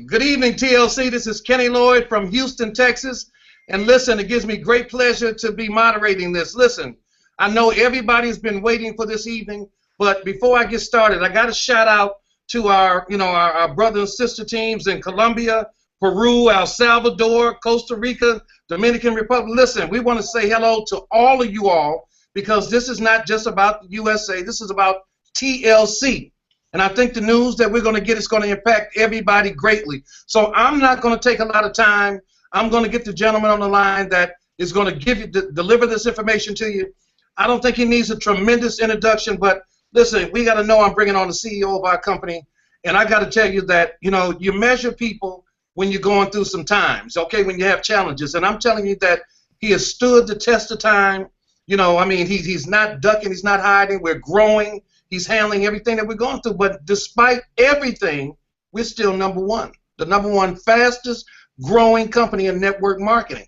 Good evening, TLC. This is Kenny Lloyd from Houston, Texas. And listen, it gives me great pleasure to be moderating this. Listen, I know everybody's been waiting for this evening, but before I get started, I got to shout out to our brother and sister teams in Colombia, Peru, El Salvador, Costa Rica, Dominican Republic. Listen, we want to say hello to all of you all because this is not just about the USA. This is about TLC. And I think the news that we're going to get is going to impact everybody greatly. So I'm not going to take a lot of time. I'm going to get the gentleman on the line that is going to deliver this information to you. I don't think he needs a tremendous introduction, but listen, we got to know I'm bringing on the CEO of our company. And I got to tell you that, you measure people when you're going through some times, okay, when you have challenges. And I'm telling you that he has stood the test of time. He's not ducking, he's not hiding. We're growing. He's handling everything that we're going through. But despite everything, we're still number one, the number one fastest growing company in network marketing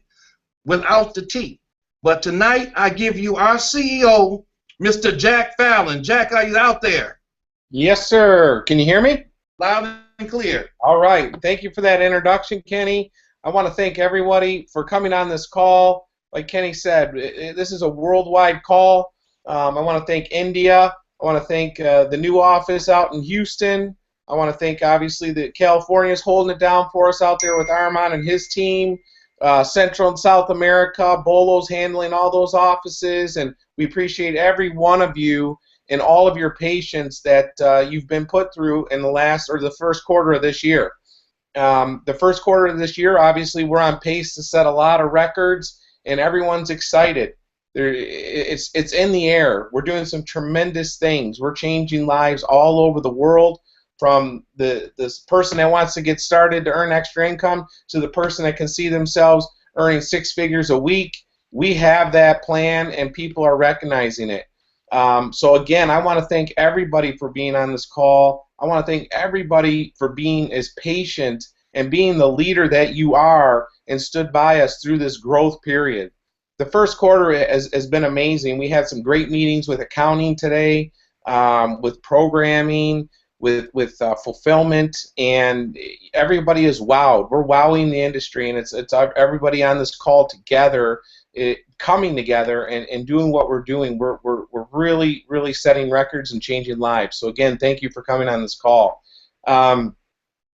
without the T. But tonight, I give you our CEO, Mr. Jack Fallon. Jack, are you out there? Yes, sir. Can you hear me? Loud and clear. All right. Thank you for that introduction, Kenny. I want to thank everybody for coming on this call. Like Kenny said, this is a worldwide call. I want to thank India. I want to thank the new office out in Houston. I want to thank, obviously, that California is holding it down for us out there with Armand and his team. Central and South America, Bolo's handling all those offices, and we appreciate every one of you and all of your patience that you've been put through in the first quarter of this year. The first quarter of this year, obviously, we're on pace to set a lot of records, and everyone's excited. It's in the air. We're doing some tremendous things. We're changing lives all over the world, from this person that wants to get started to earn extra income to the person that can see themselves earning 6 figures a week. We have that plan, and people are recognizing it. So again, I want to thank everybody for being on this call. I want to thank everybody for being as patient and being the leader that you are and stood by us through this growth period. The first quarter has been amazing. We had some great meetings with accounting today, with programming, with fulfillment, and everybody is wowed. We're wowing the industry, and it's everybody on this call together, coming together and doing what we're doing. We're really, really setting records and changing lives. So again, thank you for coming on this call.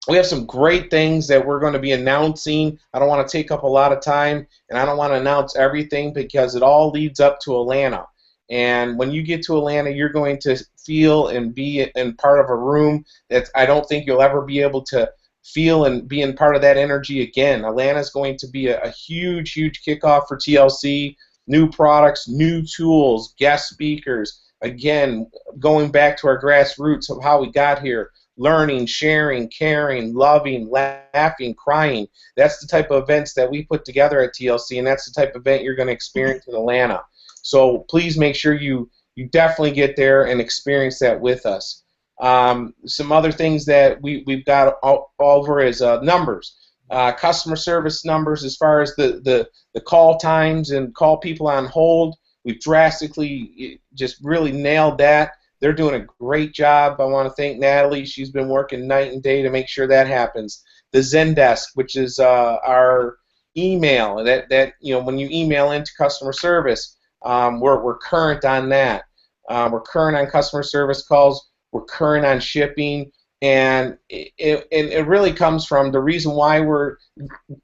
We have some great things that we're going to be announcing. I don't want to take up a lot of time, and I don't want to announce everything because it all leads up to Atlanta. And when you get to Atlanta, you're going to feel and be in part of a room that I don't think you'll ever be able to feel and be in part of that energy again. Atlanta is going to be a huge, huge kickoff for TLC. New products, new tools, guest speakers. Again, going back to our grassroots of how we got here. Learning, sharing, caring, loving, laughing, crying. That's the type of events that we put together at TLC, and that's the type of event you're going to experience in Atlanta. So please make sure you definitely get there and experience that with us. Some other things that we've got all over is numbers. Customer service numbers as far as the call times and call people on hold. We've drastically just really nailed that. They're doing a great job. I want to thank Natalie. She's been working night and day to make sure that happens. The Zendesk, which is our email, that when you email into customer service, we're current on that. We're current on customer service calls. We're current on shipping, and it really comes from the reason why we're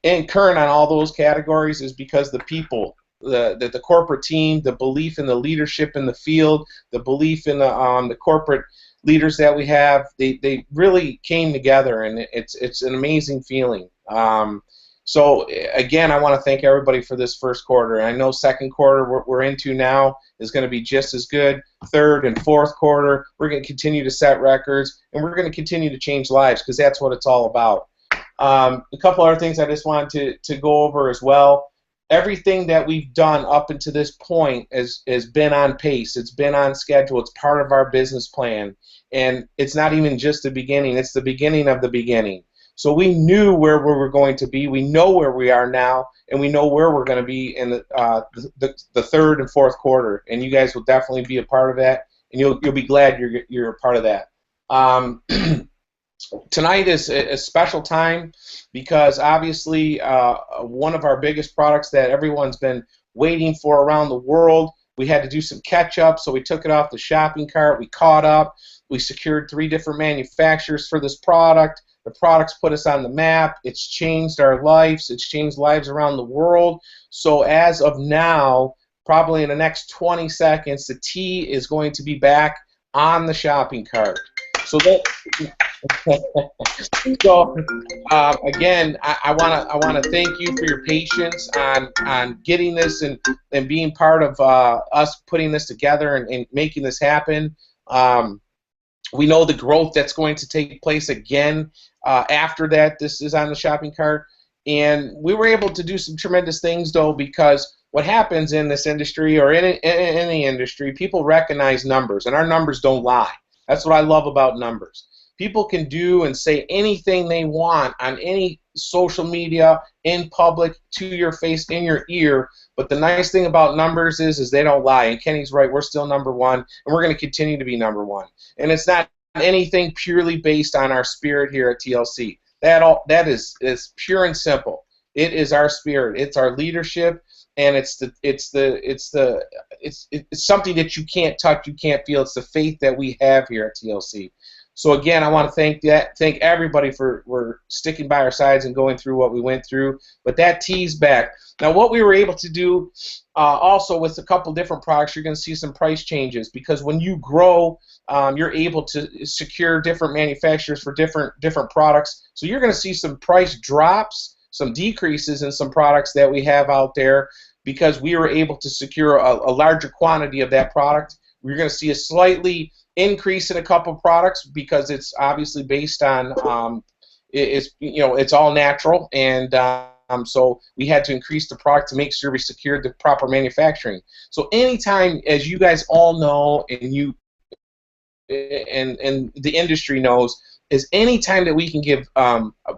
current on all those categories is because the people. The corporate team, the belief in the leadership in the field, the belief in the corporate leaders that we have, they really came together, and it's an amazing feeling. So again, I want to thank everybody for this first quarter. I know second quarter we're into now is going to be just as good. Third and fourth quarter, we're going to continue to set records, and we're going to continue to change lives because that's what it's all about. A couple other things I just wanted to go over as well. Everything that we've done up until this point has been on pace. It's been on schedule. It's part of our business plan. And it's not even just the beginning. It's the beginning of the beginning. So we knew where we were going to be. We know where we are now, and we know where we're going to be in the third and fourth quarter. And you guys will definitely be a part of that, and you'll be glad you're a part of that. tonight is a special time because obviously one of our biggest products that everyone's been waiting for around the world, we had to do some catch up, so we took it off the shopping cart, we caught up, we secured 3 different manufacturers for this product. The product's put us on the map, it's changed our lives, it's changed lives around the world. So as of now, probably in the next 20 seconds, the tea is going to be back on the shopping cart. So that, so again, I wanna thank you for your patience on getting this and being part of us putting this together and making this happen. We know the growth that's going to take place again after that. This is on the shopping cart, and we were able to do some tremendous things though, because what happens in this industry or in any industry, people recognize numbers, and our numbers don't lie. That's what I love about numbers. People can do and say anything they want on any social media, in public, to your face, in your ear, but the nice thing about numbers is they don't lie, and Kenny's right, we're still #1, and we're going to continue to be #1. And it's not anything purely based on our spirit here at TLC. That is pure and simple. It is our spirit, it's our leadership, and it's something that you can't touch, you can't feel. It's the faith that we have here at TLC. So again, I want to thank everybody for sticking by our sides and going through what we went through. But that tea's back. Now, what we were able to do also with a couple different products, you're going to see some price changes, because when you grow, you're able to secure different manufacturers for different products. So you're going to see some price drops, some decreases in some products that we have out there, because we were able to secure a larger quantity of that product. We're going to see a slightly increase in a couple of products because it's obviously based on it's all natural, and so we had to increase the product to make sure we secured the proper manufacturing. So anytime, as you guys all know, and you and the industry knows, is anytime that we can give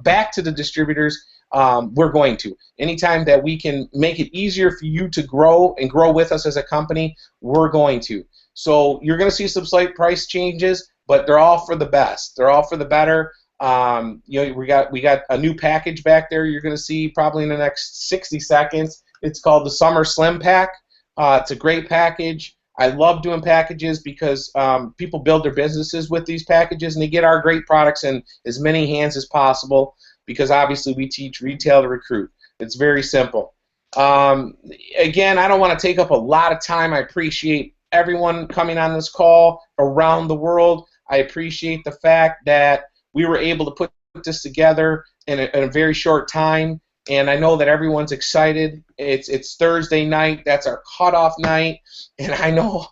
back to the distributors, we're going to. Anytime that we can make it easier for you to grow and grow with us as a company, we're going to. So you're going to see some slight price changes, but they're all for the best. They're all for the better. We got a new package back there. You're going to see probably in the next 60 seconds. It's called the Summer Slim Pack. It's a great package. I love doing packages because people build their businesses with these packages, and they get our great products in as many hands as possible, because obviously we teach retail to recruit. It's very simple. Again, I don't want to take up a lot of time. I appreciate everyone coming on this call around the world. I appreciate the fact that we were able to put this together in a very short time, and I know that everyone's excited. It's Thursday night. That's our cutoff night, and I know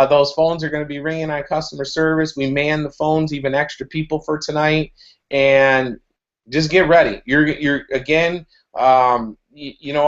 those phones are going to be ringing on customer service. We man the phones, even extra people for tonight, and just get ready. You're again. I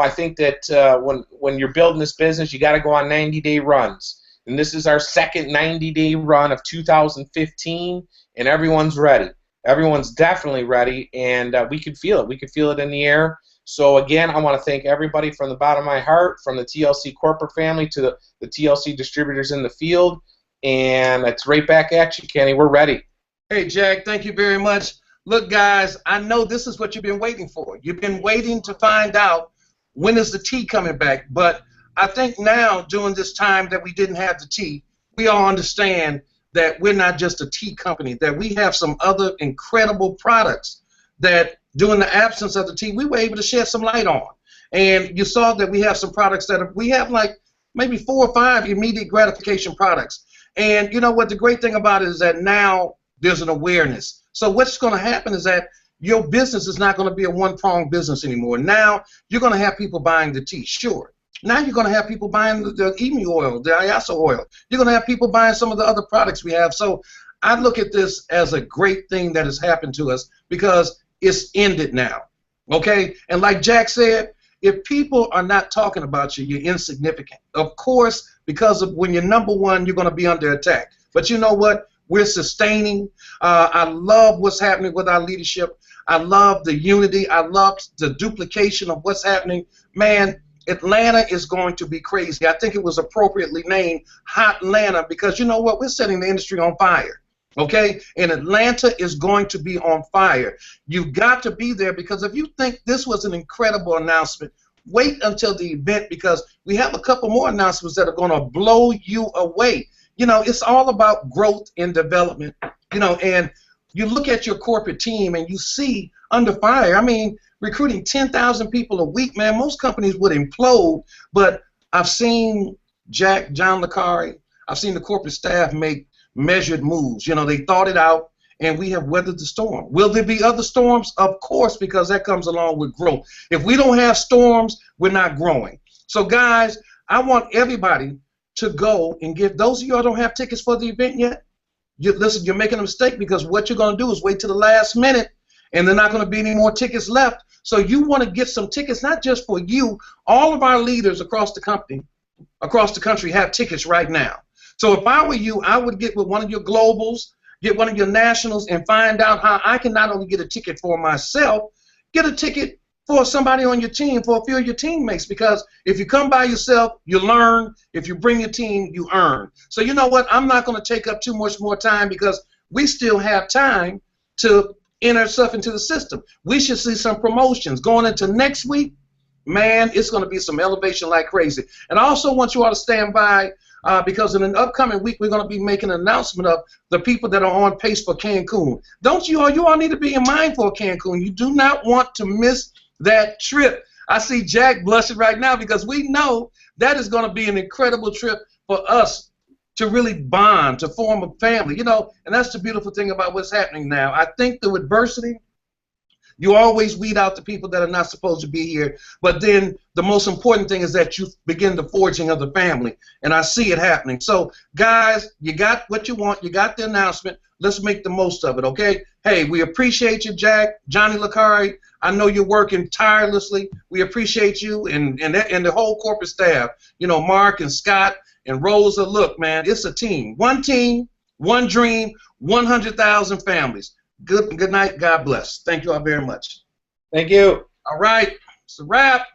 think that when you're building this business, you got to go on 90-day runs. And this is our second 90-day run of 2015, and everyone's ready. Everyone's definitely ready, and we can feel it. We can feel it in the air. So again, I want to thank everybody from the bottom of my heart, from the TLC corporate family to the TLC distributors in the field, and it's right back at you, Kenny. We're ready. Hey, Jack, thank you very much. Look, guys, I know this is what you've been waiting for. You've been waiting to find out when is the tea coming back, but I think now, during this time that we didn't have the tea, we all understand that we're not just a tea company, that we have some other incredible products that, during the absence of the tea, we were able to shed some light on. And you saw that we have some products we have like maybe 4 or 5 immediate gratification products. And you know what the great thing about it is that now there's an awareness. So what's going to happen is that your business is not going to be a one-pronged business anymore. Now you're going to have people buying the tea, sure. Now you're going to have people buying the emu oil, the IASA oil. You're going to have people buying some of the other products we have. So I look at this as a great thing that has happened to us, because it's ended now, okay? And like Jack said, if people are not talking about you, you're insignificant. Of course, because of when you're #1, you're going to be under attack. But you know what? We're sustaining. I love what's happening with our leadership. I love the unity. I love the duplication of what's happening. Man, Atlanta is going to be crazy. I think it was appropriately named Hot Atlanta, because you know what? We're setting the industry on fire. Okay, and Atlanta is going to be on fire. You've got to be there, because if you think this was an incredible announcement, wait until the event, because we have a couple more announcements that are going to blow you away. You know, it's all about growth and development, you know, and you look at your corporate team and you see under fire. I mean, recruiting 10,000 people a week, man, most companies would implode, but I've seen John Licari, I've seen the corporate staff make measured moves. You know, they thought it out, and we have weathered the storm. Will there be other storms? Of course, because that comes along with growth. If we don't have storms, we're not growing. So, guys, I want everybody to go and give those of you who don't have tickets for the event yet. Listen, you're making a mistake, because what you're going to do is wait till the last minute, and there's not going to be any more tickets left. So you want to get some tickets, not just for you. All of our leaders across the country have tickets right now. So if I were you, I would get with one of your globals, get one of your nationals, and find out how I can not only get a ticket for myself, get a ticket for somebody on your team, for a few of your teammates, because if you come by yourself, you learn. If you bring your team, you earn. So you know what? I'm not going to take up too much more time, because we still have time to enter stuff into the system. We should see some promotions going into next week. Man, it's going to be some elevation like crazy. And I also want you all to stand by, because in an upcoming week, we're going to be making an announcement of the people that are on pace for Cancun. Don't you all need to be in mind for Cancun. You do not want to miss that trip. I see Jack blushing right now, because we know that is going to be an incredible trip for us to really bond, to form a family. You know, and that's the beautiful thing about what's happening now. I think through adversity, you always weed out the people that are not supposed to be here, but then the most important thing is that you begin the forging of the family, and I see it happening. So, guys, you got what you want. You got the announcement. Let's make the most of it, okay? Hey, we appreciate you, Jack, Johnny Licari. I know you're working tirelessly. We appreciate you and the whole corporate staff, you know, Mark and Scott and Rosa. Look, man, it's a team, one dream, 100,000 families. Good night. God bless. Thank you all very much. Thank you. All right. It's a wrap.